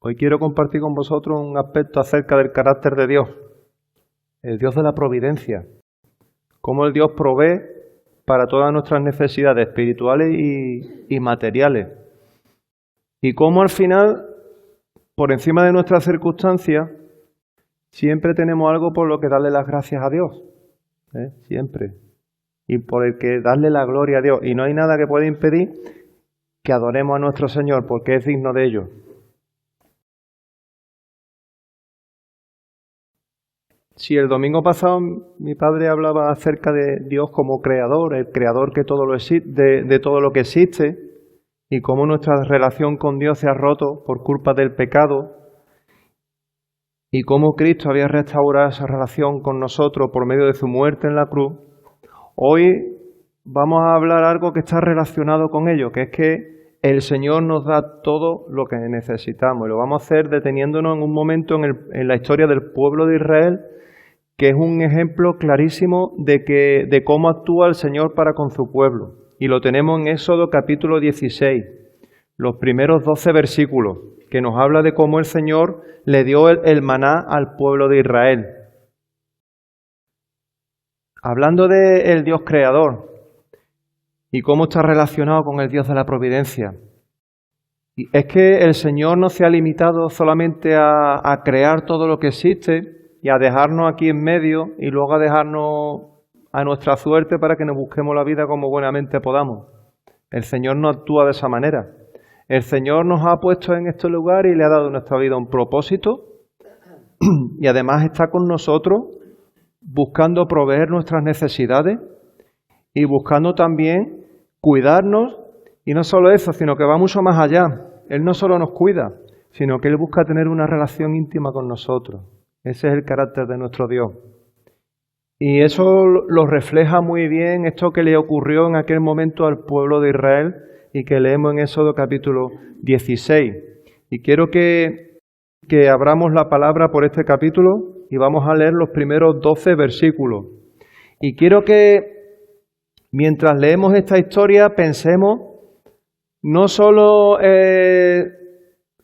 Hoy quiero compartir con vosotros un aspecto acerca del carácter de Dios, el Dios de la providencia, cómo el Dios provee para todas nuestras necesidades espirituales y materiales, y cómo al final, por encima de nuestras circunstancias, siempre tenemos algo por lo que darle las gracias a Dios, siempre, y por el que darle la gloria a Dios, y no hay nada que pueda impedir que adoremos a nuestro Señor, porque es digno de ello. Si el domingo pasado mi padre hablaba acerca de Dios como creador, el creador que todo de todo lo que existe, y cómo nuestra relación con Dios se ha roto por culpa del pecado, y cómo Cristo había restaurado esa relación con nosotros por medio de su muerte en la cruz, hoy vamos a hablar algo que está relacionado con ello, que es que el Señor nos da todo lo que necesitamos. Y lo vamos a hacer deteniéndonos en un momento en la historia del pueblo de Israel, que es un ejemplo clarísimo de cómo actúa el Señor para con su pueblo. Y lo tenemos en Éxodo capítulo 16, los primeros 12 versículos, que nos habla de cómo el Señor le dio el maná al pueblo de Israel. Hablando del Dios creador y cómo está relacionado con el Dios de la providencia. Y es que el Señor no se ha limitado solamente a crear todo lo que existe y a dejarnos aquí en medio y luego a dejarnos a nuestra suerte para que nos busquemos la vida como buenamente podamos. El Señor no actúa de esa manera. El Señor nos ha puesto en este lugar y le ha dado a nuestra vida un propósito y además está con nosotros buscando proveer nuestras necesidades y buscando también cuidarnos, y no solo eso, sino que va mucho más allá. Él no solo nos cuida, sino que Él busca tener una relación íntima con nosotros. Ese es el carácter de nuestro Dios. Y eso lo refleja muy bien esto que le ocurrió en aquel momento al pueblo de Israel y que leemos en Éxodo capítulo 16. Y quiero que abramos la palabra por este capítulo y vamos a leer los primeros 12 versículos. Y quiero que mientras leemos esta historia pensemos no solo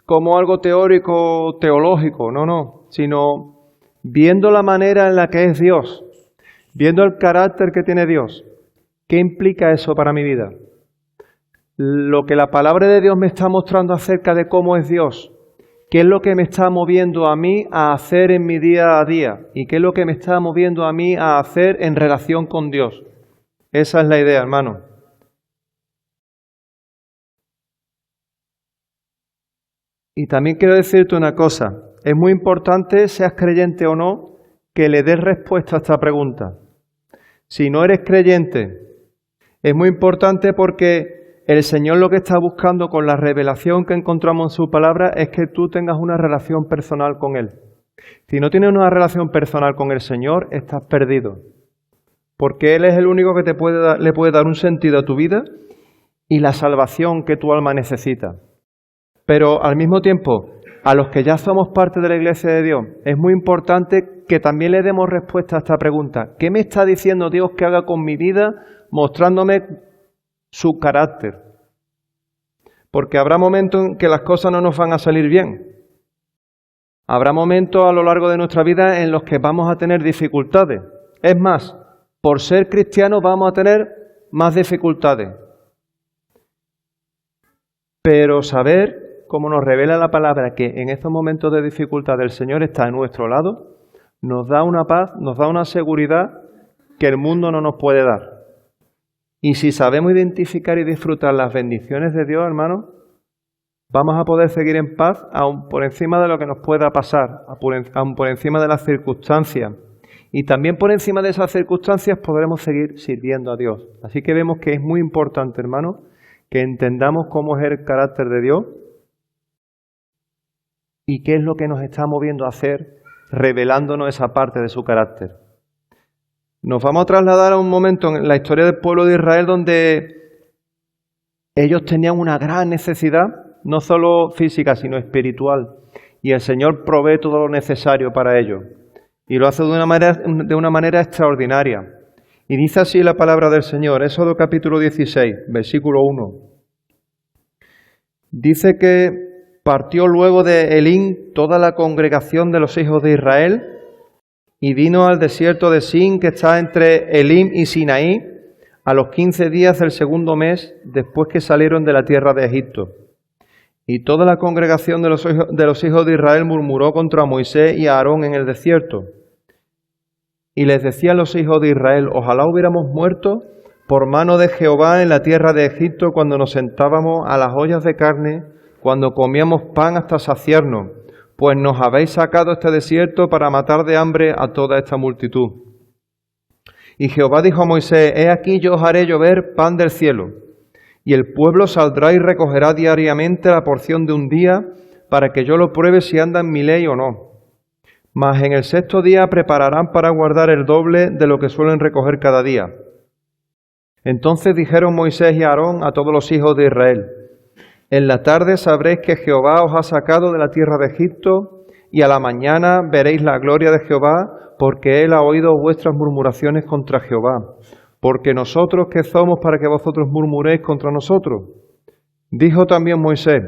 como algo teórico, teológico, no, sino viendo la manera en la que es Dios, viendo el carácter que tiene Dios. ¿Qué implica eso para mi vida? Lo que la palabra de Dios me está mostrando acerca de cómo es Dios, qué es lo que me está moviendo a mí a hacer en mi día a día y qué es lo que me está moviendo a mí a hacer en relación con Dios. Esa es la idea, hermano. Y también quiero decirte una cosa. Es muy importante, seas creyente o no, que le des respuesta a esta pregunta. Si no eres creyente, es muy importante porque el Señor lo que está buscando con la revelación que encontramos en su palabra es que tú tengas una relación personal con Él. Si no tienes una relación personal con el Señor, estás perdido. Porque Él es el único que le puede dar un sentido a tu vida y la salvación que tu alma necesita. Pero al mismo tiempo, a los que ya somos parte de la Iglesia de Dios, es muy importante que también le demos respuesta a esta pregunta. ¿Qué me está diciendo Dios que haga con mi vida mostrándome su carácter? Porque habrá momentos en que las cosas no nos van a salir bien. Habrá momentos a lo largo de nuestra vida en los que vamos a tener dificultades. Es más, por ser cristianos vamos a tener más dificultades. Pero saber, como nos revela la palabra, que en estos momentos de dificultad el Señor está a nuestro lado, nos da una paz, nos da una seguridad que el mundo no nos puede dar. Y si sabemos identificar y disfrutar las bendiciones de Dios, hermanos, vamos a poder seguir en paz aun por encima de lo que nos pueda pasar, aun por encima de las circunstancias. Y también por encima de esas circunstancias podremos seguir sirviendo a Dios. Así que vemos que es muy importante, hermanos, que entendamos cómo es el carácter de Dios y qué es lo que nos está moviendo a hacer, revelándonos esa parte de su carácter. Nos vamos a trasladar a un momento en la historia del pueblo de Israel donde ellos tenían una gran necesidad, no solo física, sino espiritual. Y el Señor provee todo lo necesario para ello. Y lo hace de una manera extraordinaria. Y dice así la palabra del Señor, Éxodo capítulo 16, versículo 1. Dice que partió luego de Elim toda la congregación de los hijos de Israel y vino al desierto de Sin, que está entre Elim y Sinaí, a los 15 días del segundo mes después que salieron de la tierra de Egipto. Y toda la congregación de los hijos de Israel murmuró contra Moisés y Aarón en el desierto. Y les decían los hijos de Israel: ojalá hubiéramos muerto por mano de Jehová en la tierra de Egipto, cuando nos sentábamos a las ollas de carne, cuando comíamos pan hasta saciarnos, pues nos habéis sacado este desierto para matar de hambre a toda esta multitud. Y Jehová dijo a Moisés: he aquí yo os haré llover pan del cielo, y el pueblo saldrá y recogerá diariamente la porción de un día, para que yo lo pruebe si anda en mi ley o no. Mas en el sexto día prepararán para guardar el doble de lo que suelen recoger cada día. Entonces dijeron Moisés y Aarón a todos los hijos de Israel: en la tarde sabréis que Jehová os ha sacado de la tierra de Egipto, y a la mañana veréis la gloria de Jehová, porque él ha oído vuestras murmuraciones contra Jehová. Porque nosotros, ¿qué somos para que vosotros murmuréis contra nosotros? Dijo también Moisés: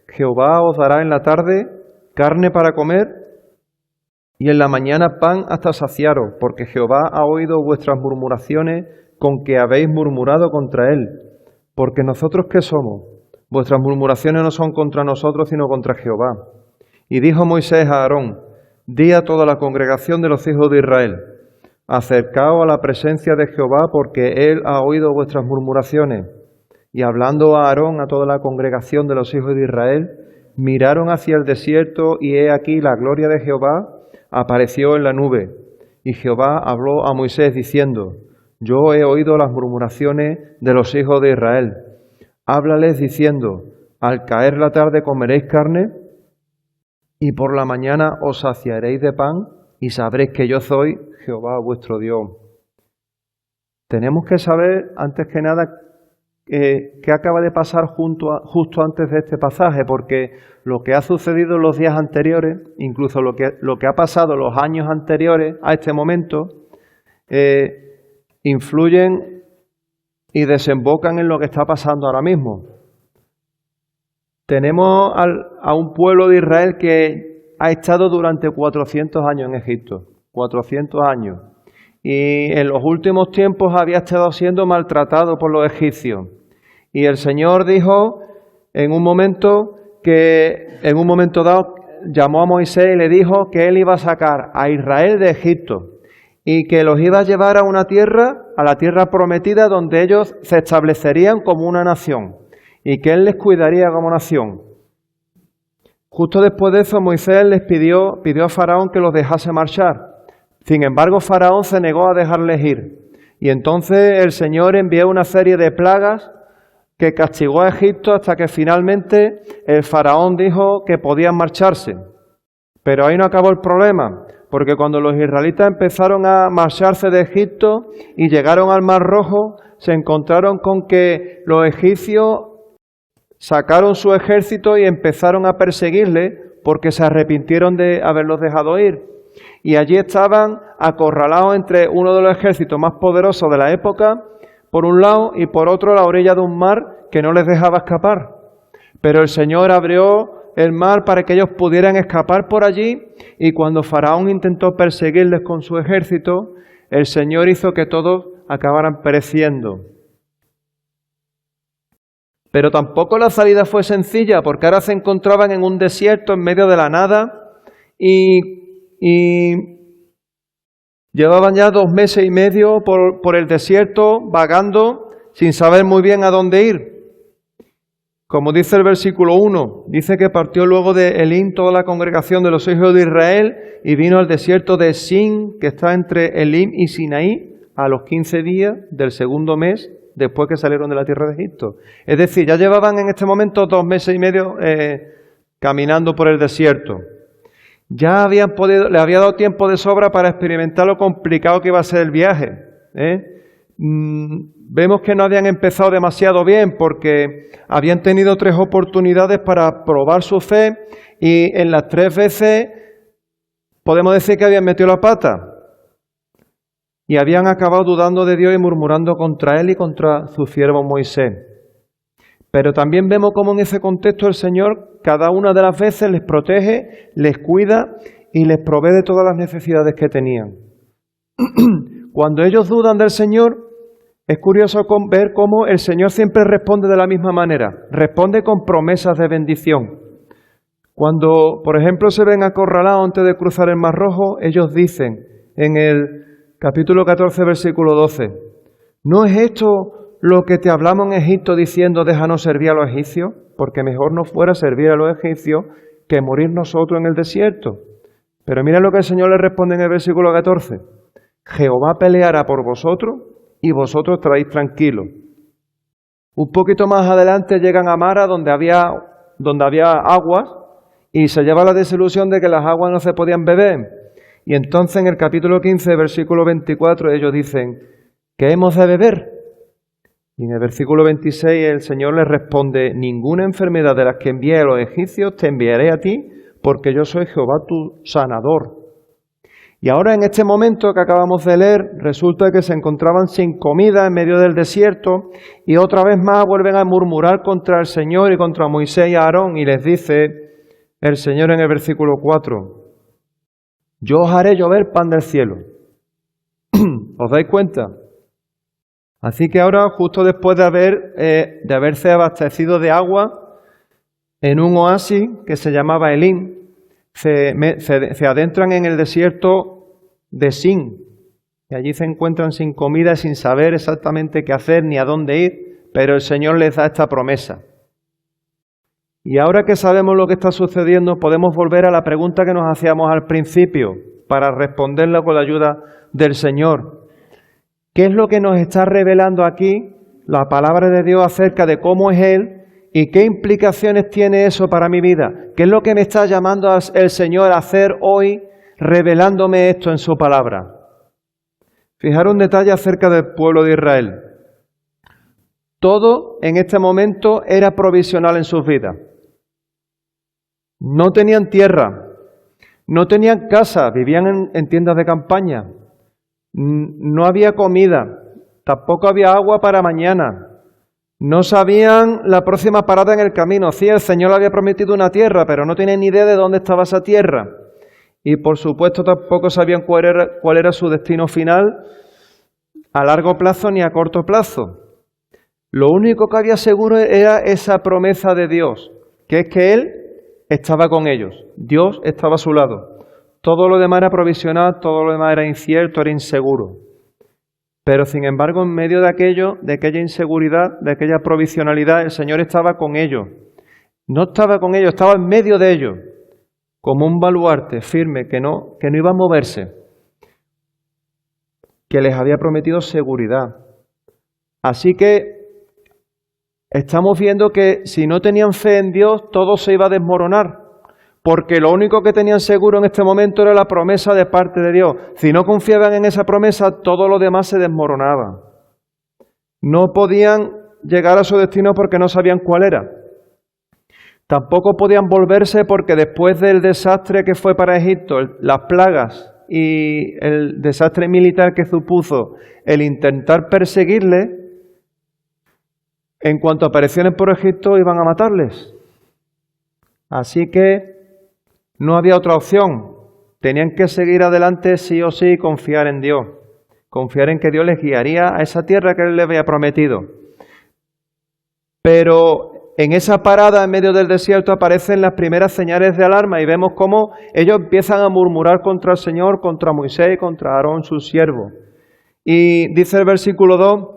Jehová os dará en la tarde carne para comer, y en la mañana pan hasta saciaros, porque Jehová ha oído vuestras murmuraciones con que habéis murmurado contra él. Porque nosotros, ¿qué somos? Vuestras murmuraciones no son contra nosotros, sino contra Jehová. Y dijo Moisés a Aarón: di a toda la congregación de los hijos de Israel: acercaos a la presencia de Jehová, porque él ha oído vuestras murmuraciones. Y hablando a Aarón a toda la congregación de los hijos de Israel, miraron hacia el desierto, y he aquí la gloria de Jehová apareció en la nube. Y Jehová habló a Moisés diciendo: yo he oído las murmuraciones de los hijos de Israel. Háblales diciendo: al caer la tarde comeréis carne, y por la mañana os saciaréis de pan, y sabréis que yo soy Jehová vuestro Dios. Tenemos que saber, antes que nada, qué acaba de pasar justo antes de este pasaje, porque lo que ha sucedido en los días anteriores, incluso lo que ha pasado los años anteriores a este momento, influyen y desembocan en lo que está pasando ahora mismo. Tenemos a un pueblo de Israel que ha estado durante 400 años en Egipto, 400 años, y en los últimos tiempos había estado siendo maltratado por los egipcios. Y el Señor dijo en un momento dado, llamó a Moisés y le dijo que él iba a sacar a Israel de Egipto y que los iba a llevar a una tierra, a la tierra prometida, donde ellos se establecerían como una nación y que él les cuidaría como nación. Justo después de eso, Moisés les pidió a Faraón que los dejase marchar. Sin embargo, Faraón se negó a dejarles ir. Y entonces el Señor envió una serie de plagas que castigó a Egipto hasta que finalmente el Faraón dijo que podían marcharse. Pero ahí no acabó el problema, porque cuando los israelitas empezaron a marcharse de Egipto y llegaron al Mar Rojo, se encontraron con que los egipcios sacaron su ejército y empezaron a perseguirles porque se arrepintieron de haberlos dejado ir. Y allí estaban acorralados entre uno de los ejércitos más poderosos de la época, por un lado, y por otro la orilla de un mar que no les dejaba escapar. Pero el Señor abrió el mar para que ellos pudieran escapar por allí, y cuando Faraón intentó perseguirles con su ejército, el Señor hizo que todos acabaran pereciendo. Pero tampoco la salida fue sencilla, porque ahora se encontraban en un desierto en medio de la nada y llevaban ya 2 meses y medio por el desierto vagando sin saber muy bien a dónde ir. Como dice el versículo 1, dice que partió luego de Elim toda la congregación de los hijos de Israel y vino al desierto de Sin, que está entre Elim y Sinaí, a los 15 días del segundo mes después que salieron de la tierra de Egipto. Es decir, ya llevaban en este momento 2 meses y medio caminando por el desierto. Ya le había dado tiempo de sobra para experimentar lo complicado que iba a ser el viaje. Vemos que no habían empezado demasiado bien porque habían tenido 3 oportunidades para probar su fe y en las 3 veces podemos decir que habían metido la pata y habían acabado dudando de Dios y murmurando contra él y contra su siervo Moisés. Pero también vemos cómo en ese contexto el Señor cada una de las veces les protege, les cuida y les provee de todas las necesidades que tenían. Cuando ellos dudan del Señor, es curioso ver cómo el Señor siempre responde de la misma manera, responde con promesas de bendición. Cuando, por ejemplo, se ven acorralados antes de cruzar el Mar Rojo, ellos dicen en el capítulo 14, versículo 12, ¿no es esto lo que te hablamos en Egipto diciendo déjanos servir a los egipcios? Porque mejor nos fuera servir a los egipcios que morir nosotros en el desierto. Pero mira lo que el Señor le responde en el versículo 14. Jehová peleará por vosotros y vosotros estaréis tranquilos. Un poquito más adelante llegan a Mara donde había aguas y se lleva la desilusión de que las aguas no se podían beber. Y entonces en el capítulo 15, versículo 24, ellos dicen, ¿qué hemos de beber? Y en el versículo 26 el Señor les responde, ninguna enfermedad de las que envié a los egipcios te enviaré a ti, porque yo soy Jehová tu sanador. Y ahora en este momento que acabamos de leer, resulta que se encontraban sin comida en medio del desierto y otra vez más vuelven a murmurar contra el Señor y contra Moisés y Aarón y les dice el Señor en el versículo 4, yo os haré llover pan del cielo. ¿Os dais cuenta? Así que ahora, justo después de haberse abastecido de agua en un oasis que se llamaba Elim, se adentran en el desierto de Sin. Y allí se encuentran sin comida, sin saber exactamente qué hacer ni a dónde ir, pero el Señor les da esta promesa. Y ahora que sabemos lo que está sucediendo, podemos volver a la pregunta que nos hacíamos al principio, para responderla con la ayuda del Señor. ¿Qué es lo que nos está revelando aquí la palabra de Dios acerca de cómo es Él y qué implicaciones tiene eso para mi vida? ¿Qué es lo que me está llamando el Señor a hacer hoy, revelándome esto en su palabra? Fijaros un detalle acerca del pueblo de Israel. Todo en este momento era provisional en sus vidas. No tenían tierra, no tenían casa, vivían en tiendas de campaña. No había comida, tampoco había agua para mañana. No sabían la próxima parada en el camino. Sí, el Señor le había prometido una tierra, pero no tenían ni idea de dónde estaba esa tierra. Y por supuesto tampoco sabían cuál era su destino final a largo plazo ni a corto plazo. Lo único que había seguro era esa promesa de Dios, que es que Él estaba con ellos. Dios estaba a su lado. Todo lo demás era provisional, todo lo demás era incierto, era inseguro. Pero sin embargo, en medio de aquella inseguridad, de aquella provisionalidad, el Señor estaba con ellos. No estaba con ellos, estaba en medio de ellos, como un baluarte firme que no iba a moverse, que les había prometido seguridad. Así que estamos viendo que si no tenían fe en Dios, todo se iba a desmoronar. Porque lo único que tenían seguro en este momento era la promesa de parte de Dios. Si no confiaban en esa promesa, todo lo demás se desmoronaba. No podían llegar a su destino porque no sabían cuál era. Tampoco podían volverse porque después del desastre que fue para Egipto, las plagas y el desastre militar que supuso el intentar perseguirles, en cuanto aparecieran por Egipto iban a matarles. Así que no había otra opción. Tenían que seguir adelante sí o sí y confiar en Dios. Confiar en que Dios les guiaría a esa tierra que Él les había prometido. Pero en esa parada en medio del desierto aparecen las primeras señales de alarma y vemos cómo ellos empiezan a murmurar contra el Señor, contra Moisés y contra Aarón, su siervo. Y dice el versículo 2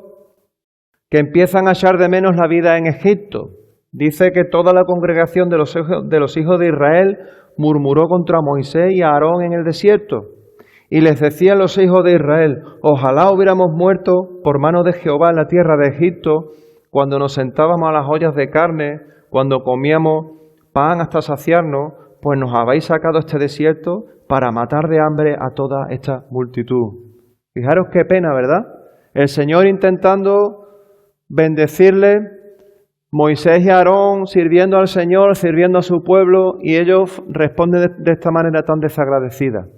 que empiezan a echar de menos la vida en Egipto. Dice que toda la congregación de los hijos de Israel murmuró contra Moisés y Aarón en el desierto. Y les decían los hijos de Israel, ojalá hubiéramos muerto por mano de Jehová en la tierra de Egipto, cuando nos sentábamos a las ollas de carne, cuando comíamos pan hasta saciarnos, pues nos habéis sacado este desierto para matar de hambre a toda esta multitud. Fijaros qué pena, ¿verdad? El Señor intentando bendecirle, Moisés y Aarón sirviendo al Señor, sirviendo a su pueblo, y ellos responden de esta manera tan desagradecida.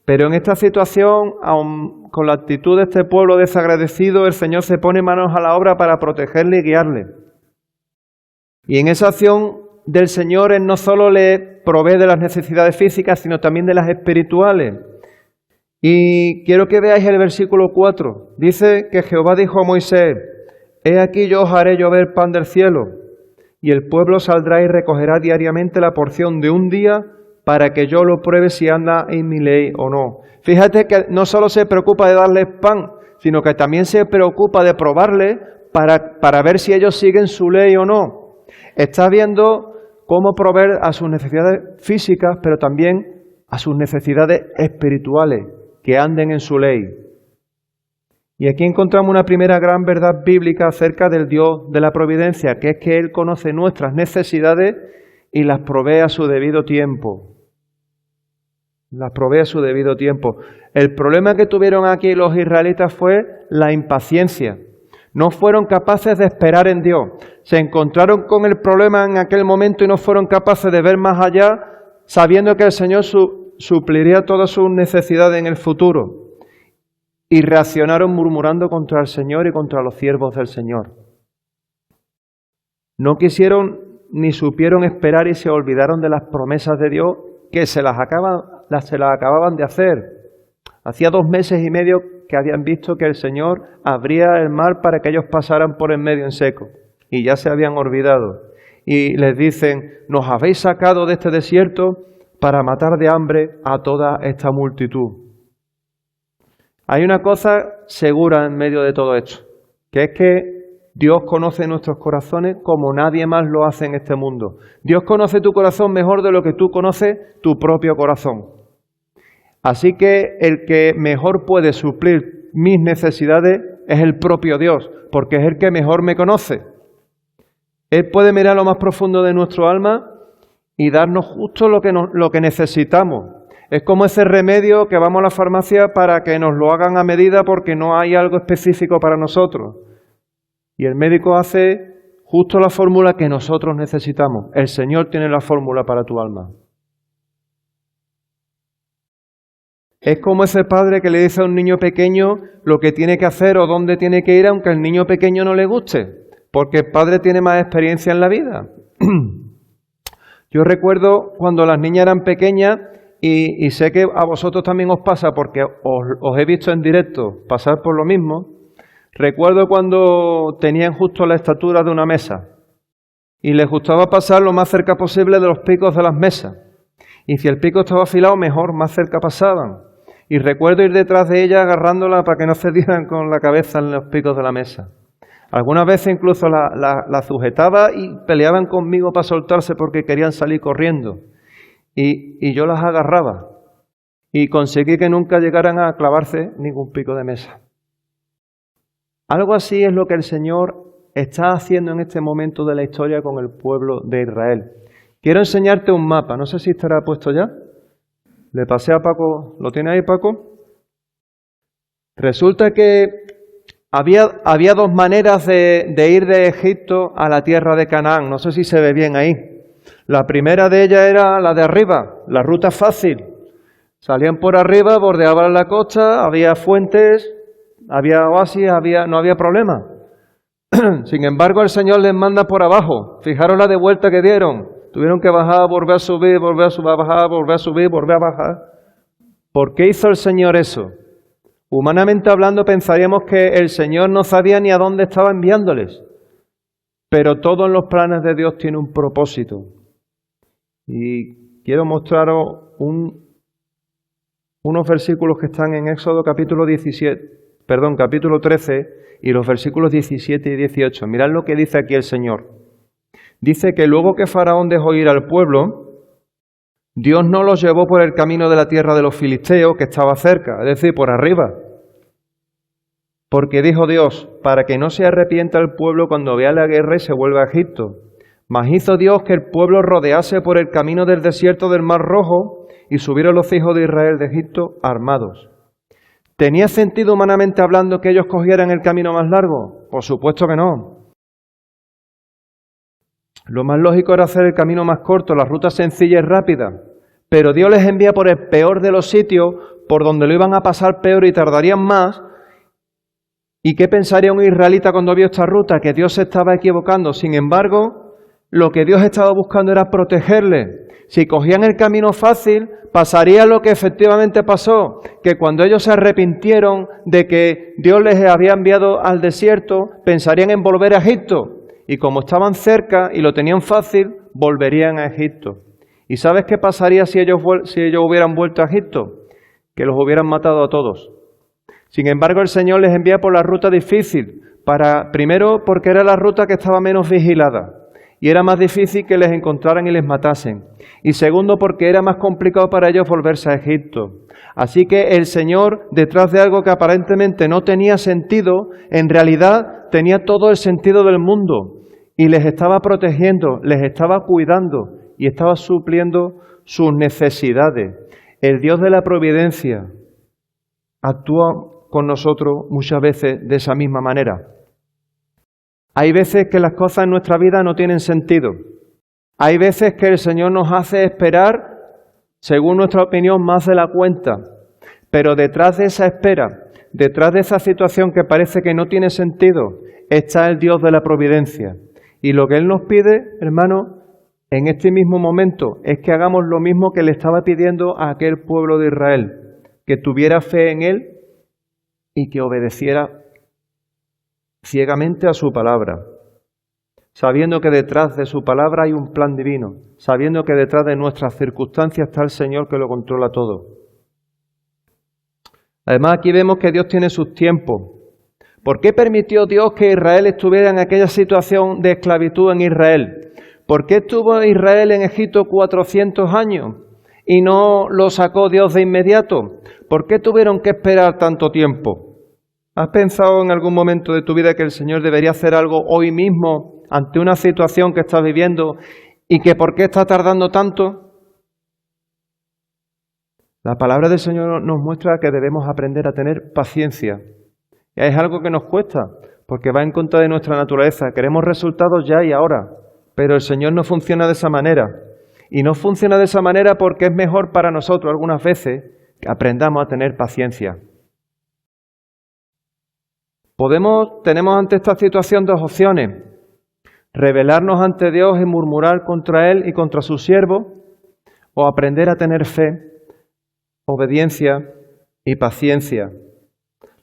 Pero en esta situación, aun con la actitud de este pueblo desagradecido, el Señor se pone manos a la obra para protegerle y guiarle. Y en esa acción del Señor, Él no solo le provee de las necesidades físicas, sino también de las espirituales. Y quiero que veáis el versículo 4. Dice que Jehová dijo a Moisés: He aquí yo os haré llover pan del cielo, y el pueblo saldrá y recogerá diariamente la porción de un día para que yo lo pruebe si anda en mi ley o no. Fíjate que no solo se preocupa de darles pan, sino que también se preocupa de probarles para ver si ellos siguen su ley o no. Está viendo cómo proveer a sus necesidades físicas, pero también a sus necesidades espirituales, que anden en su ley. Y aquí encontramos una primera gran verdad bíblica acerca del Dios de la providencia, que es que Él conoce nuestras necesidades y las provee a su debido tiempo. Las provee a su debido tiempo. El problema que tuvieron aquí los israelitas fue la impaciencia. No fueron capaces de esperar en Dios. Se encontraron con el problema en aquel momento y no fueron capaces de ver más allá, sabiendo que el Señor supliría todas sus necesidades en el futuro. Y reaccionaron murmurando contra el Señor y contra los siervos del Señor. No quisieron ni supieron esperar y se olvidaron de las promesas de Dios que se las acababan de hacer. Hacía 2 meses y medio que habían visto que el Señor abría el mar para que ellos pasaran por en medio en seco. Y ya se habían olvidado. Y les dicen: nos habéis sacado de este desierto para matar de hambre a toda esta multitud. Hay una cosa segura en medio de todo esto, que es que Dios conoce nuestros corazones como nadie más lo hace en este mundo. Dios conoce tu corazón mejor de lo que tú conoces tu propio corazón. Así que el que mejor puede suplir mis necesidades es el propio Dios, porque es el que mejor me conoce. Él puede mirar lo más profundo de nuestro alma y darnos justo lo que necesitamos. Es como ese remedio que vamos a la farmacia para que nos lo hagan a medida porque no hay algo específico para nosotros. Y el médico hace justo la fórmula que nosotros necesitamos. El Señor tiene la fórmula para tu alma. Es como ese padre que le dice a un niño pequeño lo que tiene que hacer o dónde tiene que ir, aunque al niño pequeño no le guste, porque el padre tiene más experiencia en la vida. Yo recuerdo cuando las niñas eran pequeñas, y sé que a vosotros también os pasa, porque os he visto en directo pasar por lo mismo. Recuerdo cuando tenían justo la estatura de una mesa y les gustaba pasar lo más cerca posible de los picos de las mesas. Y si el pico estaba afilado, mejor, más cerca pasaban. Y recuerdo ir detrás de ella agarrándola para que no se dieran con la cabeza en los picos de la mesa. Algunas veces incluso la sujetaba y peleaban conmigo para soltarse porque querían salir corriendo. Y yo las agarraba y conseguí que nunca llegaran a clavarse ningún pico de mesa. Algo así es lo que el Señor está haciendo en este momento de la historia con el pueblo de Israel. Quiero enseñarte un mapa, no sé si estará puesto ya. Le pasé a Paco, ¿lo tiene ahí, Paco? Resulta que había 2 maneras de ir de Egipto a la tierra de Canaán, no sé si se ve bien ahí. La primera de ellas era la de arriba, la ruta fácil. Salían por arriba, bordeaban la costa, había fuentes, había oasis, no había problema. Sin embargo, el Señor les manda por abajo. Fijaros la de vuelta que dieron. Tuvieron que bajar, volver a subir, volver a bajar, volver a subir, volver a bajar. ¿Por qué hizo el Señor eso? Humanamente hablando, pensaríamos que el Señor no sabía ni a dónde estaba enviándoles. Pero todo en los planes de Dios tiene un propósito. Y quiero mostraros unos versículos que están en Éxodo capítulo 13 y los versículos 17 y 18. Mirad lo que dice aquí el Señor. Dice que luego que Faraón dejó ir al pueblo, Dios no los llevó por el camino de la tierra de los filisteos que estaba cerca, es decir, por arriba. Porque dijo Dios, para que no se arrepienta el pueblo cuando vea la guerra y se vuelva a Egipto. Mas hizo Dios que el pueblo rodease por el camino del desierto del Mar Rojo y subieron los hijos de Israel de Egipto armados. ¿Tenía sentido humanamente hablando que ellos cogieran el camino más largo? Por supuesto que no. Lo más lógico era hacer el camino más corto, la ruta sencilla y rápida. Pero Dios les envía por el peor de los sitios, por donde lo iban a pasar peor y tardarían más. ¿Y qué pensaría un israelita cuando vio esta ruta? Que Dios se estaba equivocando. Sin embargo, lo que Dios estaba buscando era protegerles. Si cogían el camino fácil, pasaría lo que efectivamente pasó, que cuando ellos se arrepintieron de que Dios les había enviado al desierto, pensarían en volver a Egipto. Y como estaban cerca y lo tenían fácil, volverían a Egipto. ¿Y sabes qué pasaría si ellos hubieran vuelto a Egipto? Que los hubieran matado a todos. Sin embargo, el Señor les envía por la ruta difícil, primero porque era la ruta que estaba menos vigilada y era más difícil que les encontraran y les matasen. Y segundo, porque era más complicado para ellos volverse a Egipto. Así que el Señor, detrás de algo que aparentemente no tenía sentido, en realidad tenía todo el sentido del mundo y les estaba protegiendo, les estaba cuidando y estaba supliendo sus necesidades. El Dios de la providencia actúa con nosotros muchas veces de esa misma manera. Hay veces que las cosas en nuestra vida no tienen sentido. Hay veces que el Señor nos hace esperar, según nuestra opinión, más de la cuenta. Pero detrás de esa espera, detrás de esa situación que parece que no tiene sentido, está el Dios de la providencia. Y lo que Él nos pide, hermano, en este mismo momento, es que hagamos lo mismo que le estaba pidiendo a aquel pueblo de Israel, que tuviera fe en Él y que obedeciera ciegamente a su palabra, sabiendo que detrás de su palabra hay un plan divino, sabiendo que detrás de nuestras circunstancias está el Señor que lo controla todo. Además, aquí vemos que Dios tiene sus tiempos. ¿Por qué permitió Dios que Israel estuviera en aquella situación de esclavitud en Israel? ¿Por qué estuvo Israel en Egipto 400 años y no lo sacó Dios de inmediato? ¿Por qué tuvieron que esperar tanto tiempo? ¿Has pensado en algún momento de tu vida que el Señor debería hacer algo hoy mismo ante una situación que estás viviendo y que por qué está tardando tanto? La palabra del Señor nos muestra que debemos aprender a tener paciencia. Y es algo que nos cuesta, porque va en contra de nuestra naturaleza. Queremos resultados ya y ahora, pero el Señor no funciona de esa manera. Y no funciona de esa manera porque es mejor para nosotros algunas veces que aprendamos a tener paciencia. Tenemos ante esta situación dos opciones: rebelarnos ante Dios y murmurar contra Él y contra su siervo, o aprender a tener fe, obediencia y paciencia.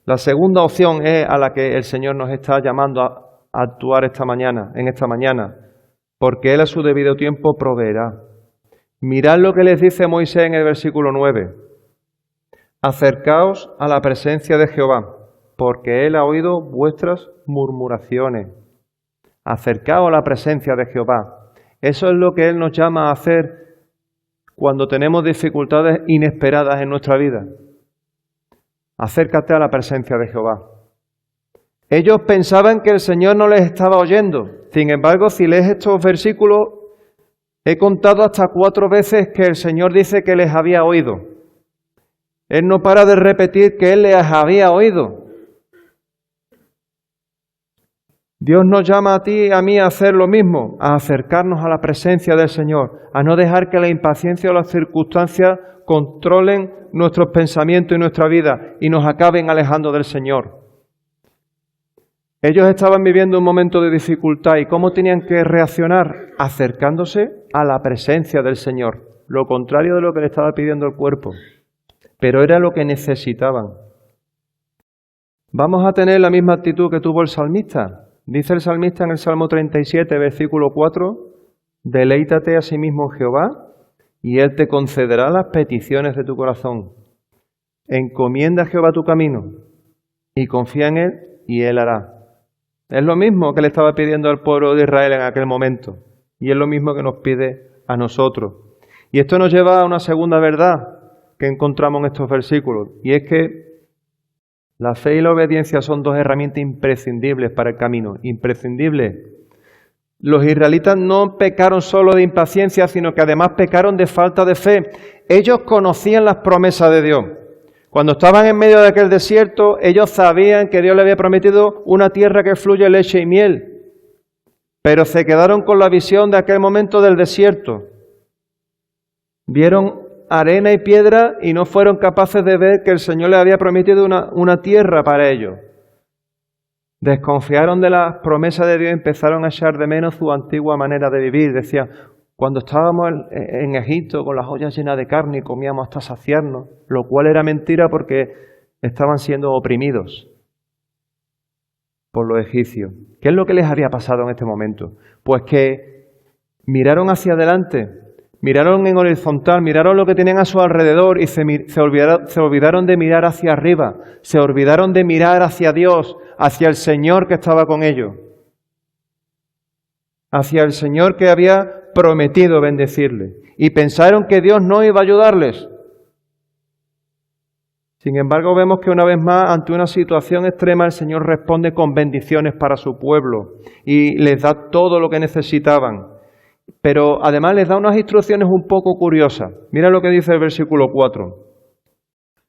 La segunda opción es a la que el Señor nos está llamando a actuar en esta mañana, porque Él a su debido tiempo proveerá. Mirad lo que les dice Moisés en el versículo 9. Acercaos a la presencia de Jehová, porque Él ha oído vuestras murmuraciones. Acercaos a la presencia de Jehová. Eso es lo que Él nos llama a hacer cuando tenemos dificultades inesperadas en nuestra vida. Acércate a la presencia de Jehová. Ellos pensaban que el Señor no les estaba oyendo. Sin embargo, si lees estos versículos, he contado hasta 4 veces que el Señor dice que les había oído. Él no para de repetir que Él les había oído. Dios nos llama a ti y a mí a hacer lo mismo, a acercarnos a la presencia del Señor, a no dejar que la impaciencia o las circunstancias controlen nuestros pensamientos y nuestra vida y nos acaben alejando del Señor. Ellos estaban viviendo un momento de dificultad y ¿cómo tenían que reaccionar? Acercándose a la presencia del Señor, lo contrario de lo que le estaba pidiendo el cuerpo, pero era lo que necesitaban. Vamos a tener la misma actitud que tuvo el salmista. Dice el salmista en el Salmo 37, versículo 4, deleítate a sí mismo en Jehová y Él te concederá las peticiones de tu corazón. Encomienda a Jehová tu camino y confía en Él y Él hará. Es lo mismo que le estaba pidiendo al pueblo de Israel en aquel momento y es lo mismo que nos pide a nosotros. Y esto nos lleva a una segunda verdad que encontramos en estos versículos y es que la fe y la obediencia son 2 herramientas imprescindibles para el camino, imprescindibles. Los israelitas no pecaron solo de impaciencia, sino que además pecaron de falta de fe. Ellos conocían las promesas de Dios. Cuando estaban en medio de aquel desierto, ellos sabían que Dios le había prometido una tierra que fluye leche y miel, pero se quedaron con la visión de aquel momento del desierto. Vieron arena y piedra y no fueron capaces de ver que el Señor les había prometido una tierra para ellos. Desconfiaron de las promesas de Dios y empezaron a echar de menos su antigua manera de vivir. Decía, cuando estábamos en Egipto con las ollas llenas de carne y comíamos hasta saciarnos, lo cual era mentira porque estaban siendo oprimidos por los egipcios. ¿Qué es lo que les había pasado en este momento? Pues que miraron hacia adelante, miraron en horizontal, miraron lo que tenían a su alrededor y se olvidaron de mirar hacia arriba, se olvidaron de mirar hacia Dios, hacia el Señor que estaba con ellos, hacia el Señor que había prometido bendecirles, y pensaron que Dios no iba a ayudarles. Sin embargo, vemos que una vez más, ante una situación extrema, el Señor responde con bendiciones para su pueblo y les da todo lo que necesitaban. Pero además les da unas instrucciones un poco curiosas. Mira lo que dice el versículo 4.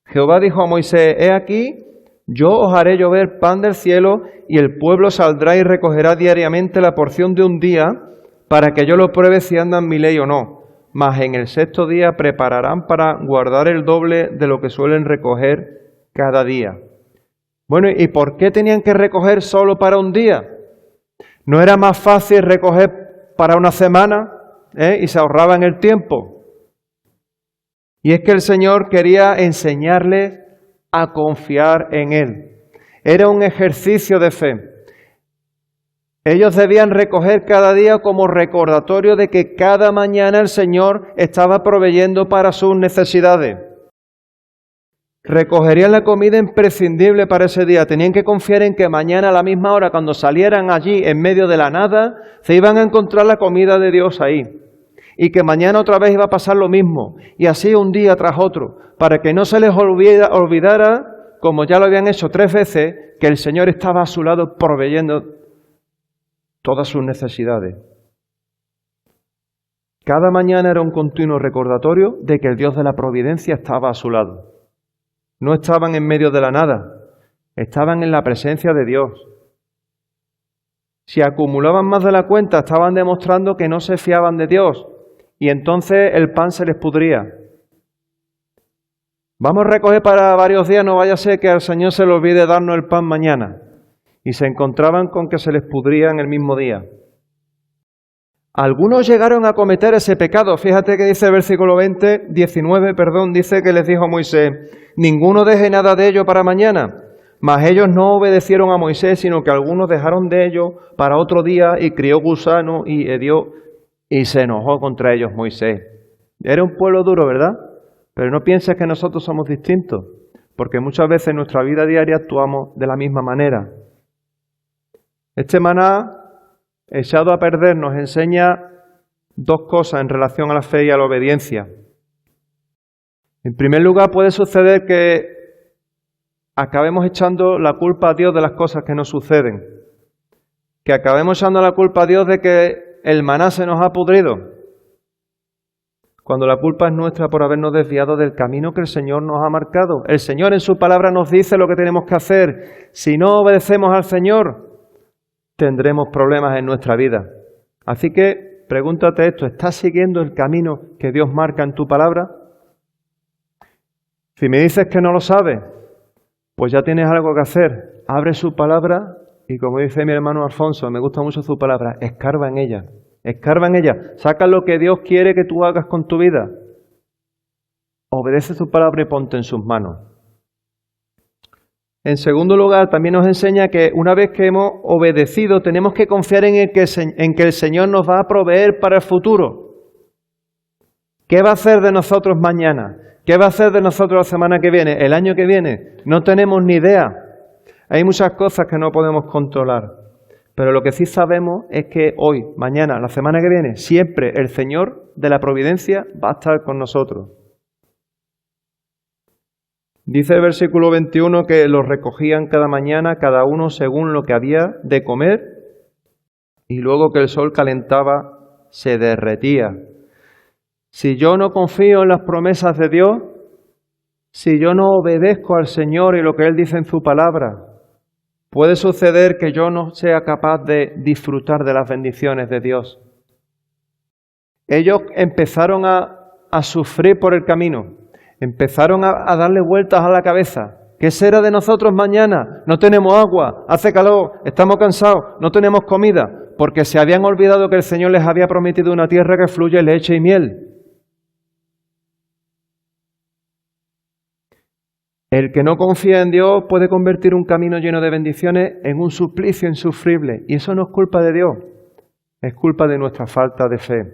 Jehová dijo a Moisés, he aquí, yo os haré llover pan del cielo y el pueblo saldrá y recogerá diariamente la porción de un día para que yo lo pruebe si andan mi ley o no. Mas en el sexto día prepararán para guardar el doble de lo que suelen recoger cada día. Bueno, ¿y por qué tenían que recoger solo para un día? ¿No era más fácil recoger para una semana y se ahorraban el tiempo? Y es que el Señor quería enseñarles a confiar en Él. Era un ejercicio de fe. Ellos debían recoger cada día como recordatorio de que cada mañana el Señor estaba proveyendo para sus necesidades. Recogerían la comida imprescindible para ese día. Tenían que confiar en que mañana a la misma hora, cuando salieran allí en medio de la nada, se iban a encontrar la comida de Dios ahí. Y que mañana otra vez iba a pasar lo mismo. Y así un día tras otro. Para que no se les olvidara, como ya lo habían hecho 3 veces, que el Señor estaba a su lado proveyendo todas sus necesidades. Cada mañana era un continuo recordatorio de que el Dios de la providencia estaba a su lado. No estaban en medio de la nada, estaban en la presencia de Dios. Si acumulaban más de la cuenta, estaban demostrando que no se fiaban de Dios y entonces el pan se les pudría. Vamos a recoger para varios días, no vaya a ser que al Señor se le olvide darnos el pan mañana. Y se encontraban con que se les pudría en el mismo día. Algunos llegaron a cometer ese pecado. Fíjate que dice el versículo 19, dice que les dijo a Moisés, ninguno deje nada de ello para mañana. Mas ellos no obedecieron a Moisés, sino que algunos dejaron de ello para otro día y crió gusano y hedió y se enojó contra ellos Moisés. Era un pueblo duro, ¿verdad? Pero no pienses que nosotros somos distintos, porque muchas veces en nuestra vida diaria actuamos de la misma manera. Este maná, echado a perder, nos enseña 2 cosas en relación a la fe y a la obediencia. En primer lugar, puede suceder que acabemos echando la culpa a Dios de las cosas que nos suceden. Que acabemos echando la culpa a Dios de que el maná se nos ha pudrido. Cuando la culpa es nuestra por habernos desviado del camino que el Señor nos ha marcado. El Señor en su palabra nos dice lo que tenemos que hacer. Si no obedecemos al Señor, tendremos problemas en nuestra vida. Así que pregúntate esto, ¿estás siguiendo el camino que Dios marca en tu palabra? Si me dices que no lo sabes, pues ya tienes algo que hacer. Abre su palabra y, como dice mi hermano Alfonso, me gusta mucho su palabra, escarba en ella. Escarba en ella. Saca lo que Dios quiere que tú hagas con tu vida. Obedece su palabra y ponte en sus manos. En segundo lugar, también nos enseña que una vez que hemos obedecido, tenemos que confiar en que el Señor nos va a proveer para el futuro. ¿Qué va a hacer de nosotros mañana? ¿Qué va a hacer de nosotros la semana que viene? ¿El año que viene? No tenemos ni idea. Hay muchas cosas que no podemos controlar. Pero lo que sí sabemos es que hoy, mañana, la semana que viene, siempre el Señor de la providencia va a estar con nosotros. Dice el versículo 21 que los recogían cada mañana, cada uno según lo que había de comer, y luego que el sol calentaba, se derretía. Si yo no confío en las promesas de Dios, si yo no obedezco al Señor y lo que Él dice en su palabra, puede suceder que yo no sea capaz de disfrutar de las bendiciones de Dios. Ellos empezaron a sufrir por el camino. Empezaron a darle vueltas a la cabeza. ¿Qué será de nosotros mañana? No tenemos agua, hace calor, estamos cansados, no tenemos comida, porque se habían olvidado que el Señor les había prometido una tierra que fluye leche y miel. El que no confía en Dios puede convertir un camino lleno de bendiciones en un suplicio insufrible. Y eso no es culpa de Dios, es culpa de nuestra falta de fe.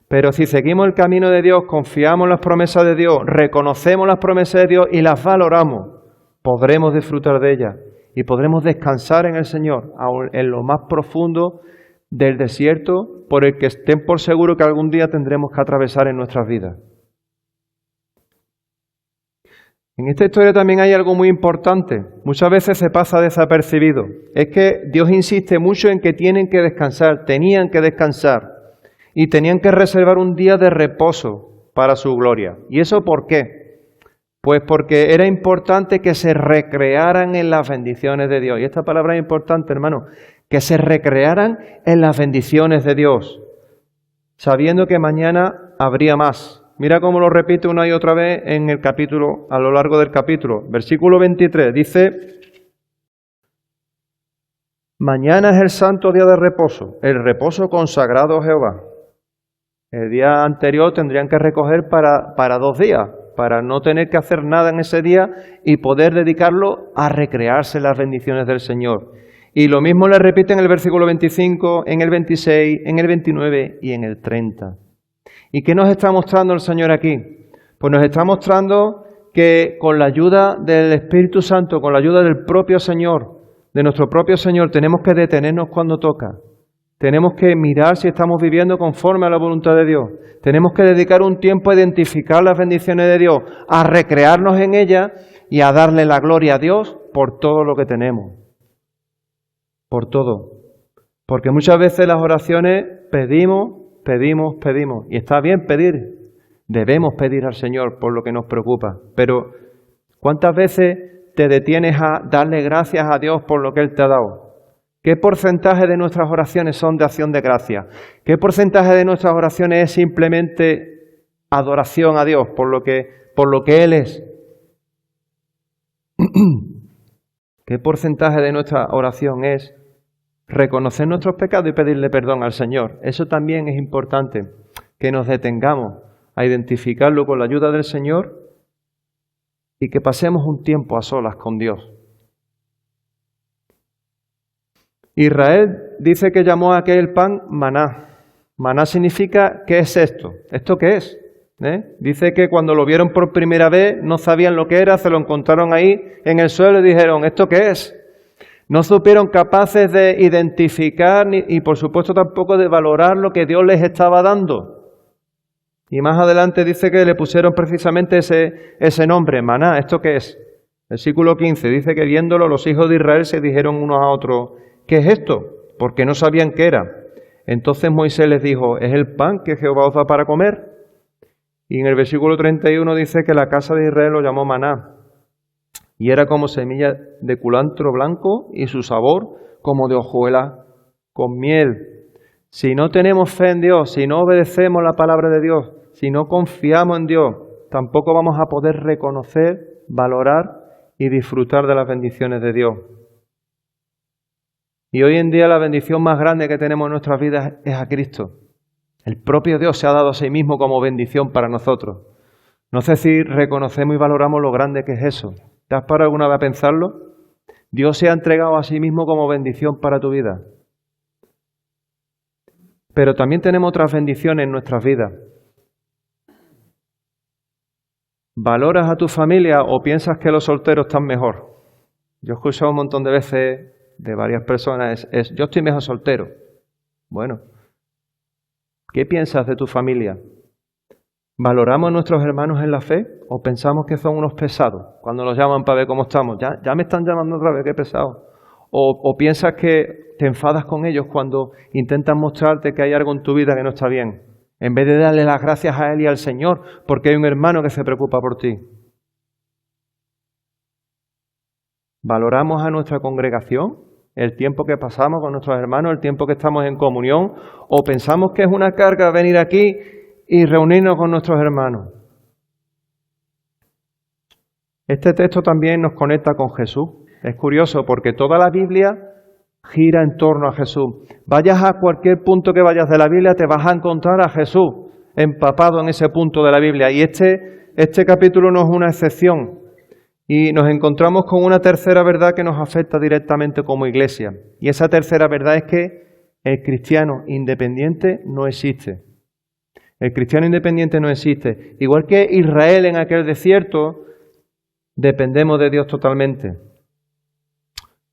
Pero si seguimos el camino de Dios, confiamos en las promesas de Dios, reconocemos las promesas de Dios y las valoramos, podremos disfrutar de ellas y podremos descansar en el Señor, aun en lo más profundo del desierto por el que estén por seguro que algún día tendremos que atravesar en nuestras vidas. En esta historia también hay algo muy importante. Muchas veces se pasa desapercibido. Es que Dios insiste mucho en que tienen que descansar, tenían que descansar y tenían que reservar un día de reposo para su gloria. ¿Y eso por qué? Pues porque era importante que se recrearan en las bendiciones de Dios. Y esta palabra es importante, hermano, que se recrearan en las bendiciones de Dios, sabiendo que mañana habría más. Mira cómo lo repite una y otra vez en el capítulo, a lo largo del capítulo. Versículo 23 dice: mañana es el santo día de reposo, el reposo consagrado a Jehová. El día anterior tendrían que recoger para 2 días, para no tener que hacer nada en ese día y poder dedicarlo a recrearse en las bendiciones del Señor. Y lo mismo le repite en el versículo 25, en el 26, en el 29 y en el 30. ¿Y qué nos está mostrando el Señor aquí? Pues nos está mostrando que con la ayuda del Espíritu Santo, con la ayuda del propio Señor, de nuestro propio Señor, tenemos que detenernos cuando toca. Tenemos que mirar si estamos viviendo conforme a la voluntad de Dios. Tenemos que dedicar un tiempo a identificar las bendiciones de Dios, a recrearnos en ellas y a darle la gloria a Dios por todo lo que tenemos. Por todo. Porque muchas veces las oraciones pedimos. Y está bien pedir. Debemos pedir al Señor por lo que nos preocupa. Pero ¿cuántas veces te detienes a darle gracias a Dios por lo que Él te ha dado? ¿Qué porcentaje de nuestras oraciones son de acción de gracias? ¿Qué porcentaje de nuestras oraciones es simplemente adoración a Dios por lo que Él es? ¿Qué porcentaje de nuestra oración es reconocer nuestros pecados y pedirle perdón al Señor? Eso también es importante, que nos detengamos a identificarlo con la ayuda del Señor y que pasemos un tiempo a solas con Dios. Israel dice que llamó a aquel pan maná. Maná significa, ¿qué es esto? ¿Esto qué es? Dice que cuando lo vieron por primera vez no sabían lo que era, se lo encontraron ahí en el suelo y dijeron, ¿esto qué es? No supieron capaces de identificar y por supuesto tampoco de valorar lo que Dios les estaba dando. Y más adelante dice que le pusieron precisamente ese nombre, maná. ¿Esto qué es? Versículo 15 dice que viéndolo los hijos de Israel se dijeron unos a otros, ¿qué es esto? Porque no sabían qué era. Entonces Moisés les dijo, ¿es el pan que Jehová os da para comer? Y en el versículo 31 dice que la casa de Israel lo llamó maná. Y era como semilla de culantro blanco y su sabor como de hojuela con miel. Si no tenemos fe en Dios, si no obedecemos la palabra de Dios, si no confiamos en Dios, tampoco vamos a poder reconocer, valorar y disfrutar de las bendiciones de Dios. Y hoy en día la bendición más grande que tenemos en nuestras vidas es a Cristo. El propio Dios se ha dado a sí mismo como bendición para nosotros. No sé si reconocemos y valoramos lo grande que es eso. ¿Te has parado alguna vez a pensarlo? Dios se ha entregado a sí mismo como bendición para tu vida. Pero también tenemos otras bendiciones en nuestras vidas. ¿Valoras a tu familia o piensas que los solteros están mejor? Yo he escuchado un montón de veces de varias personas, yo estoy mejor soltero. Bueno, ¿qué piensas de tu familia? ¿Valoramos a nuestros hermanos en la fe o pensamos que son unos pesados cuando nos llaman para ver cómo estamos? Ya me están llamando otra vez, qué pesado. O piensas que te enfadas con ellos cuando intentan mostrarte que hay algo en tu vida que no está bien, en vez de darle las gracias a Él y al Señor porque hay un hermano que se preocupa por ti. ¿Valoramos a nuestra congregación, el tiempo que pasamos con nuestros hermanos, el tiempo que estamos en comunión? ¿O pensamos que es una carga venir aquí y reunirnos con nuestros hermanos? Este texto también nos conecta con Jesús. Es curioso porque toda la Biblia gira en torno a Jesús. Vayas a cualquier punto que vayas de la Biblia, te vas a encontrar a Jesús empapado en ese punto de la Biblia. Y este capítulo no es una excepción. Y nos encontramos con una tercera verdad que nos afecta directamente como iglesia. Y esa tercera verdad es que el cristiano independiente no existe. El cristiano independiente no existe. Igual que Israel en aquel desierto, dependemos de Dios totalmente.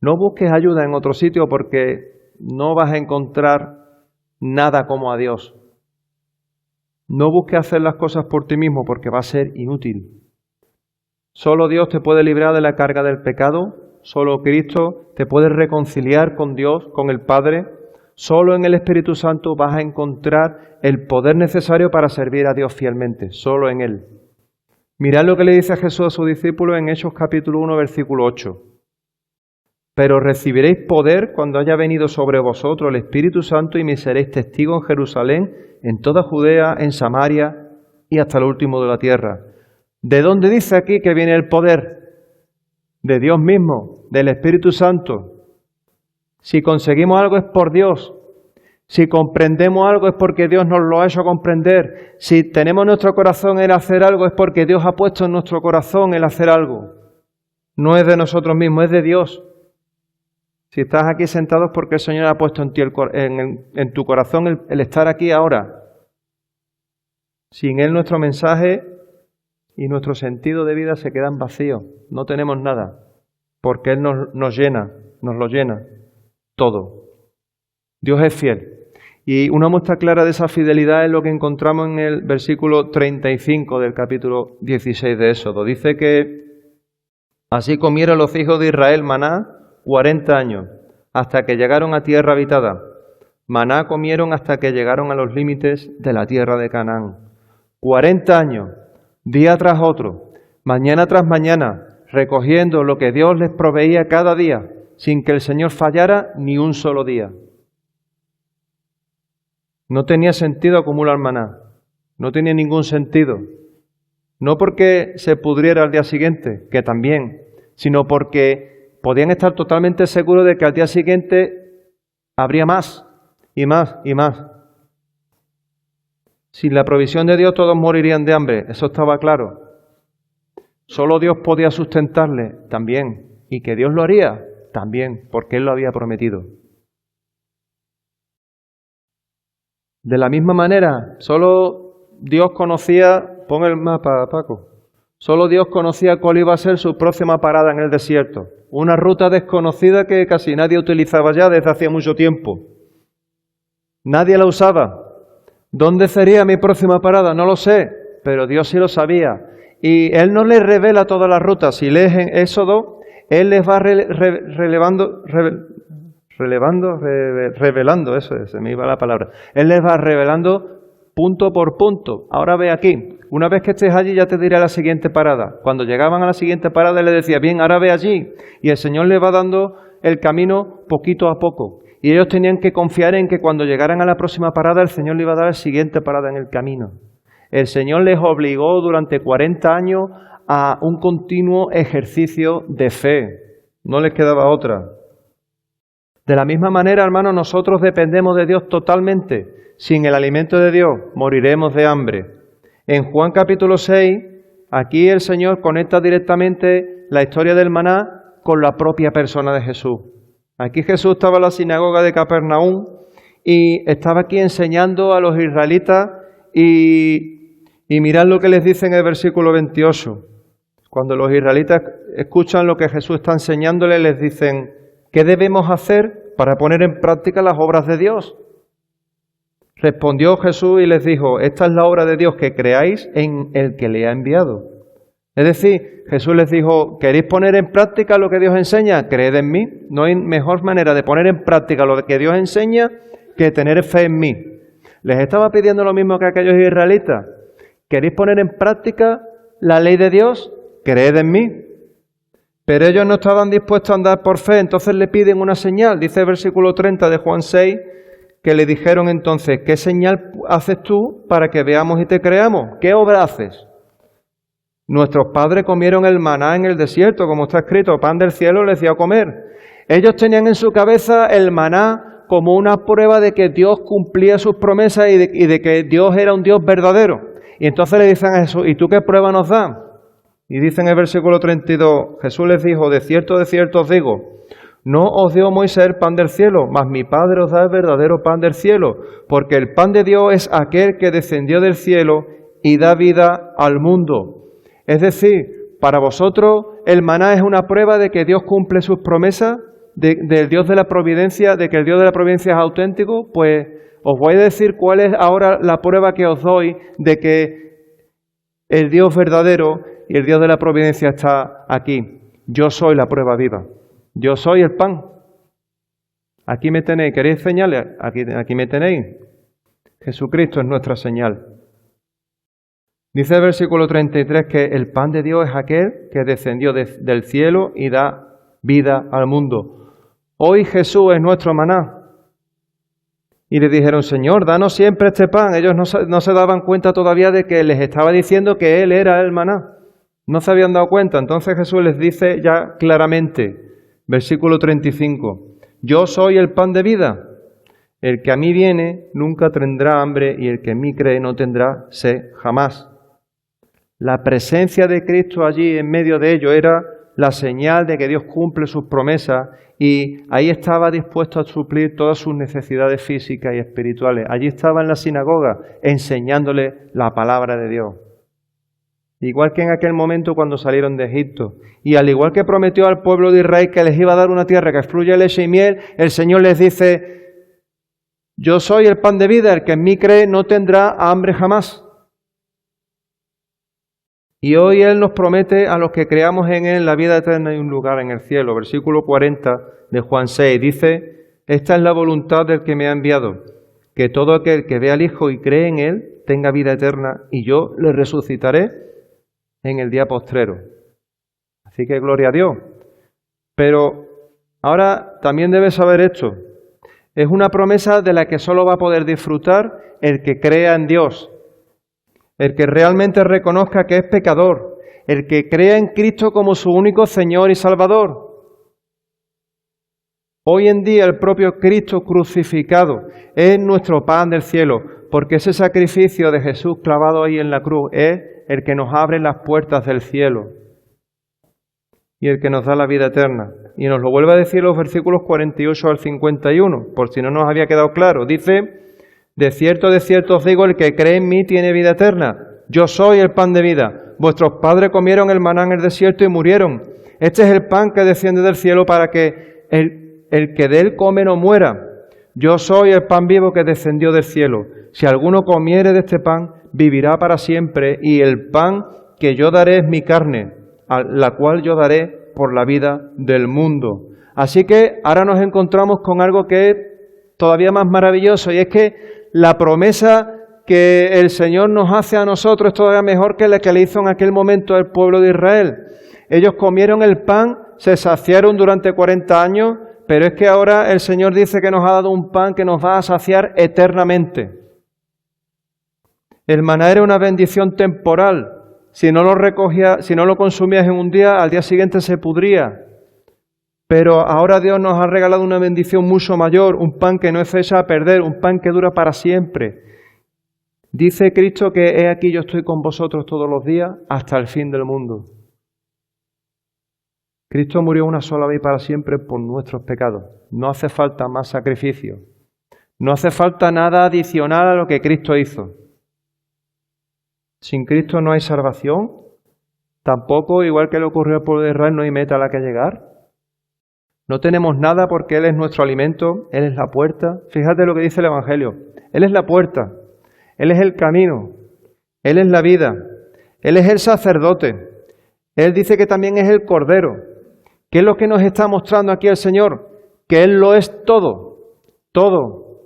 No busques ayuda en otro sitio porque no vas a encontrar nada como a Dios. No busques hacer las cosas por ti mismo porque va a ser inútil. Solo Dios te puede librar de la carga del pecado. Solo Cristo te puede reconciliar con Dios, con el Padre. Solo en el Espíritu Santo vas a encontrar el poder necesario para servir a Dios fielmente. Solo en Él. Mirad lo que le dice Jesús a sus discípulos en Hechos capítulo 1, versículo 8. Pero recibiréis poder cuando haya venido sobre vosotros el Espíritu Santo y me seréis testigos en Jerusalén, en toda Judea, en Samaria y hasta el último de la tierra. ¿De dónde dice aquí que viene el poder? De Dios mismo, del Espíritu Santo. Si conseguimos algo es por Dios. Si comprendemos algo es porque Dios nos lo ha hecho comprender. Si tenemos nuestro corazón en hacer algo es porque Dios ha puesto en nuestro corazón el hacer algo. No es de nosotros mismos, es de Dios. Si estás aquí sentado es porque el Señor ha puesto en ti en tu corazón el estar aquí ahora. Sin Él nuestro mensaje y nuestro sentido de vida se quedan vacíos. No tenemos nada, porque Él nos lo llena todo. Dios es fiel. Y una muestra clara de esa fidelidad es lo que encontramos en el versículo 35 del capítulo 16 de Éxodo. Dice que así comieron los hijos de Israel maná 40 años, hasta que llegaron a tierra habitada. Maná comieron hasta que llegaron a los límites de la tierra de Canaán. 40 años, día tras otro, mañana tras mañana, recogiendo lo que Dios les proveía cada día, sin que el Señor fallara ni un solo día. No tenía sentido acumular maná, no tenía ningún sentido. No porque se pudriera al día siguiente, que también, sino porque podían estar totalmente seguros de que al día siguiente habría más y más y más. Sin la provisión de Dios todos morirían de hambre, eso estaba claro. Solo Dios podía sustentarle, también. Y que Dios lo haría, también, porque Él lo había prometido. De la misma manera, solo Dios conocía, pon el mapa, Paco, solo Dios conocía cuál iba a ser su próxima parada en el desierto. Una ruta desconocida que casi nadie utilizaba ya desde hacía mucho tiempo. Nadie la usaba. ¿Dónde sería mi próxima parada? No lo sé, pero Dios sí lo sabía. Y Él no les revela todas las rutas. Si lees en Éxodo, Él les va revelando, eso es, se me iba la palabra. Él les va revelando punto por punto. Ahora ve aquí. Una vez que estés allí ya te diré la siguiente parada. Cuando llegaban a la siguiente parada Él les decía, bien, ahora ve allí. Y el Señor les va dando el camino poquito a poco. Y ellos tenían que confiar en que cuando llegaran a la próxima parada el Señor les iba a dar la siguiente parada en el camino. El Señor les obligó durante 40 años a un continuo ejercicio de fe. No les quedaba otra. De la misma manera, hermanos, nosotros dependemos de Dios totalmente. Sin el alimento de Dios moriremos de hambre. En Juan capítulo 6, aquí el Señor conecta directamente la historia del maná con la propia persona de Jesús. Aquí Jesús estaba en la sinagoga de Capernaum y estaba aquí enseñando a los israelitas y mirad lo que les dice en el versículo 28. Cuando los israelitas escuchan lo que Jesús está enseñándoles, les dicen, ¿qué debemos hacer para poner en práctica las obras de Dios? Respondió Jesús y les dijo, esta es la obra de Dios, que creáis en el que le ha enviado. Es decir, Jesús les dijo, ¿queréis poner en práctica lo que Dios enseña? Creed en mí. No hay mejor manera de poner en práctica lo que Dios enseña que tener fe en mí. Les estaba pidiendo lo mismo que aquellos israelitas. ¿Queréis poner en práctica la ley de Dios? Creed en mí. Pero ellos no estaban dispuestos a andar por fe, entonces le piden una señal. Dice el versículo 30 de Juan 6, que le dijeron entonces, ¿qué señal haces tú para que veamos y te creamos? ¿Qué obra haces? Nuestros padres comieron el maná en el desierto, como está escrito, pan del cielo les dio a comer. Ellos tenían en su cabeza el maná como una prueba de que Dios cumplía sus promesas y de que Dios era un Dios verdadero. Y entonces le dicen a Jesús, ¿y tú qué prueba nos das? Y dice en el versículo 32, Jesús les dijo, de cierto os digo, no os dio Moisés el pan del cielo, mas mi Padre os da el verdadero pan del cielo, porque el pan de Dios es aquel que descendió del cielo y da vida al mundo. Es decir, para vosotros el maná es una prueba de que Dios cumple sus promesas, del Dios de la providencia, de que el Dios de la providencia es auténtico. Pues os voy a decir cuál es ahora la prueba que os doy de que el Dios verdadero y el Dios de la providencia está aquí. Yo soy la prueba viva. Yo soy el pan. Aquí me tenéis. ¿Queréis señales? Aquí me tenéis. Jesucristo es nuestra señal. Dice el versículo 33 que el pan de Dios es aquel que descendió del cielo y da vida al mundo. Hoy Jesús es nuestro maná. Y le dijeron, Señor, danos siempre este pan. Ellos no se daban cuenta todavía de que les estaba diciendo que Él era el maná. No se habían dado cuenta. Entonces Jesús les dice ya claramente, versículo 35, yo soy el pan de vida. El que a mí viene nunca tendrá hambre y el que en mí cree no tendrá sed jamás. La presencia de Cristo allí en medio de ellos era la señal de que Dios cumple sus promesas y ahí estaba dispuesto a suplir todas sus necesidades físicas y espirituales. Allí estaba en la sinagoga enseñándole la palabra de Dios. Igual que en aquel momento cuando salieron de Egipto. Y al igual que prometió al pueblo de Israel que les iba a dar una tierra que fluye leche y miel, el Señor les dice, yo soy el pan de vida, el que en mí cree no tendrá hambre jamás. Y hoy Él nos promete a los que creamos en Él la vida eterna y un lugar en el cielo. Versículo 40 de Juan 6 dice, esta es la voluntad del que me ha enviado, que todo aquel que ve al Hijo y cree en Él tenga vida eterna y yo le resucitaré en el día postrero. Así que gloria a Dios. Pero ahora también debes saber esto. Es una promesa de la que solo va a poder disfrutar el que crea en Dios. El que realmente reconozca que es pecador, el que crea en Cristo como su único Señor y Salvador. Hoy en día el propio Cristo crucificado es nuestro pan del cielo, porque ese sacrificio de Jesús clavado ahí en la cruz es el que nos abre las puertas del cielo y el que nos da la vida eterna. Y nos lo vuelve a decir los versículos 48 al 51, por si no nos había quedado claro. Dice, de cierto os digo, el que cree en mí tiene vida eterna. Yo soy el pan de vida. Vuestros padres comieron el maná en el desierto y murieron. Este es el pan que desciende del cielo para que el que de él come no muera. Yo soy el pan vivo que descendió del cielo. Si alguno comiere de este pan, vivirá para siempre. Y el pan que yo daré es mi carne, a la cual yo daré por la vida del mundo. Así que ahora nos encontramos con algo que es todavía más maravilloso, y es que la promesa que el Señor nos hace a nosotros es todavía mejor que la que le hizo en aquel momento al pueblo de Israel. Ellos comieron el pan, se saciaron durante 40 años, pero es que ahora el Señor dice que nos ha dado un pan que nos va a saciar eternamente. El maná era una bendición temporal. Si no lo consumías en un día, al día siguiente se pudría. Pero ahora Dios nos ha regalado una bendición mucho mayor, un pan que no es hecho a perder, un pan que dura para siempre. Dice Cristo que he aquí yo estoy con vosotros todos los días hasta el fin del mundo. Cristo murió una sola vez para siempre por nuestros pecados. No hace falta más sacrificio. No hace falta nada adicional a lo que Cristo hizo. Sin Cristo no hay salvación. Tampoco, igual que le ocurrió al pueblo de Israel, no hay meta a la que llegar. No tenemos nada porque Él es nuestro alimento, Él es la puerta. Fíjate lo que dice el Evangelio. Él es la puerta, Él es el camino, Él es la vida, Él es el sacerdote. Él dice que también es el Cordero. ¿Qué es lo que nos está mostrando aquí el Señor? Que Él lo es todo, todo.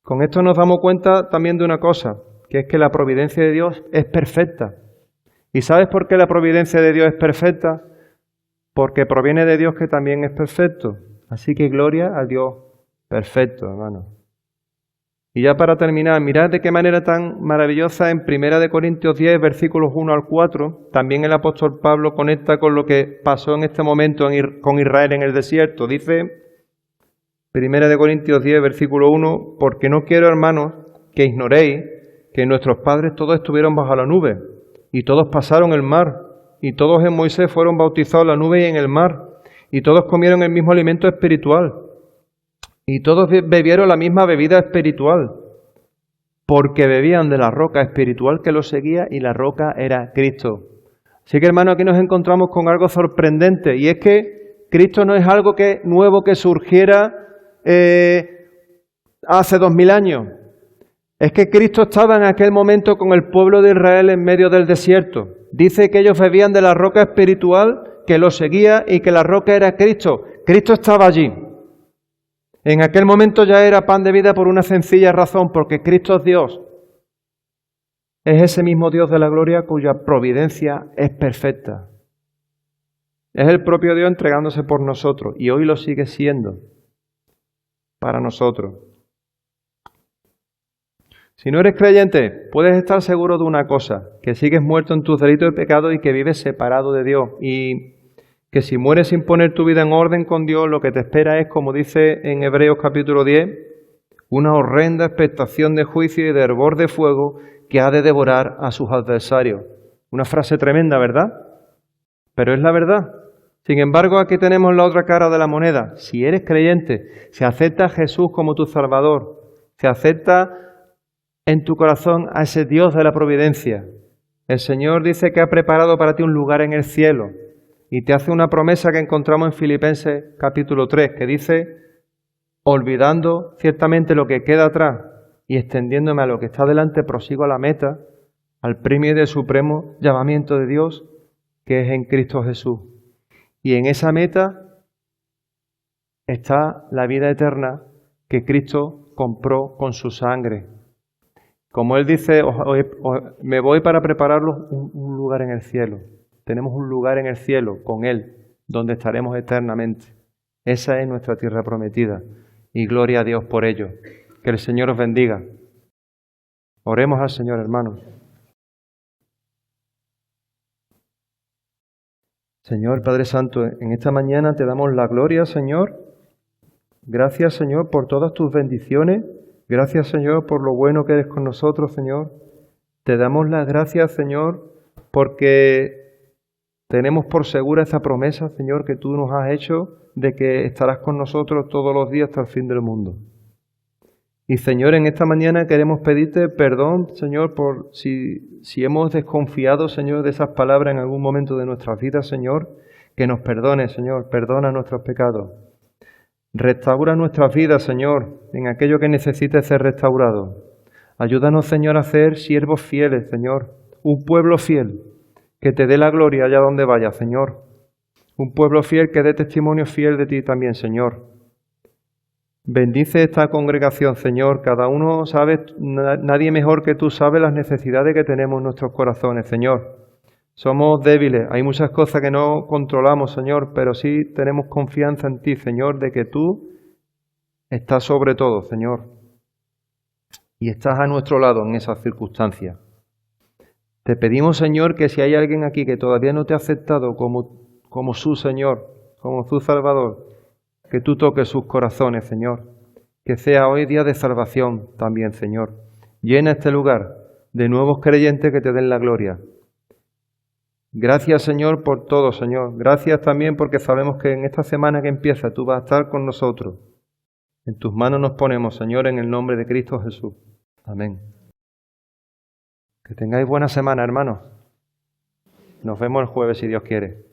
Con esto nos damos cuenta también de una cosa, que es que la providencia de Dios es perfecta. ¿Y sabes por qué la providencia de Dios es perfecta? Porque proviene de Dios que también es perfecto. Así que gloria al Dios perfecto, hermano. Y ya para terminar, mirad de qué manera tan maravillosa en 1 Corintios 10, versículos 1 al 4, también el apóstol Pablo conecta con lo que pasó en este momento con Israel en el desierto. Dice 1 Corintios 10, versículo 1, porque no quiero, hermanos, que ignoréis que nuestros padres todos estuvieron bajo la nube, y todos pasaron el mar, y todos en Moisés fueron bautizados en la nube y en el mar, y todos comieron el mismo alimento espiritual, y todos bebieron la misma bebida espiritual, porque bebían de la roca espiritual que los seguía, y la roca era Cristo. Así que, hermano, aquí nos encontramos con algo sorprendente, y es que Cristo no es algo nuevo que surgiera hace 2000 años. Es que Cristo estaba en aquel momento con el pueblo de Israel en medio del desierto. Dice que ellos bebían de la roca espiritual que los seguía y que la roca era Cristo. Cristo estaba allí. En aquel momento ya era pan de vida por una sencilla razón, porque Cristo es Dios. Es ese mismo Dios de la gloria cuya providencia es perfecta. Es el propio Dios entregándose por nosotros y hoy lo sigue siendo para nosotros. Si no eres creyente, puedes estar seguro de una cosa, que sigues muerto en tus delitos y pecados y que vives separado de Dios. Y que si mueres sin poner tu vida en orden con Dios, lo que te espera es, como dice en Hebreos capítulo 10, una horrenda expectación de juicio y de hervor de fuego que ha de devorar a sus adversarios. Una frase tremenda, ¿verdad? Pero es la verdad. Sin embargo, aquí tenemos la otra cara de la moneda. Si eres creyente, si aceptas a Jesús como tu Salvador, si aceptas en tu corazón a ese Dios de la providencia, el Señor dice que ha preparado para ti un lugar en el cielo y te hace una promesa que encontramos en Filipenses capítulo 3, que dice, olvidando ciertamente lo que queda atrás y extendiéndome a lo que está delante, prosigo a la meta, al premio del supremo llamamiento de Dios, que es en Cristo Jesús. Y en esa meta está la vida eterna que Cristo compró con su sangre. Como Él dice, me voy para prepararlos un lugar en el cielo. Tenemos un lugar en el cielo con Él, donde estaremos eternamente. Esa es nuestra tierra prometida. Y gloria a Dios por ello. Que el Señor os bendiga. Oremos al Señor, hermanos. Señor Padre Santo, en esta mañana te damos la gloria, Señor. Gracias, Señor, por todas tus bendiciones. Gracias, Señor, por lo bueno que eres con nosotros, Señor. Te damos las gracias, Señor, porque tenemos por segura esa promesa, Señor, que tú nos has hecho de que estarás con nosotros todos los días hasta el fin del mundo. Y, Señor, en esta mañana queremos pedirte perdón, Señor, por si hemos desconfiado, Señor, de esas palabras en algún momento de nuestras vidas, Señor, que nos perdone, Señor, perdona nuestros pecados. Restaura nuestras vidas, Señor, en aquello que necesite ser restaurado. Ayúdanos, Señor, a ser siervos fieles, Señor, un pueblo fiel, que te dé la gloria allá donde vaya, Señor. Un pueblo fiel que dé testimonio fiel de ti también, Señor. Bendice esta congregación, Señor. Cada uno sabe, nadie mejor que tú sabe las necesidades que tenemos en nuestros corazones, Señor. Somos débiles, hay muchas cosas que no controlamos, Señor, pero sí tenemos confianza en ti, Señor, de que tú estás sobre todo, Señor. Y estás a nuestro lado en esas circunstancias. Te pedimos, Señor, que si hay alguien aquí que todavía no te ha aceptado como su Señor, como su Salvador, que tú toques sus corazones, Señor. Que sea hoy día de salvación también, Señor. Llena este lugar de nuevos creyentes que te den la gloria. Gracias, Señor, por todo, Señor. Gracias también porque sabemos que en esta semana que empieza tú vas a estar con nosotros. En tus manos nos ponemos, Señor, en el nombre de Cristo Jesús. Amén. Que tengáis buena semana, hermanos. Nos vemos el jueves si Dios quiere.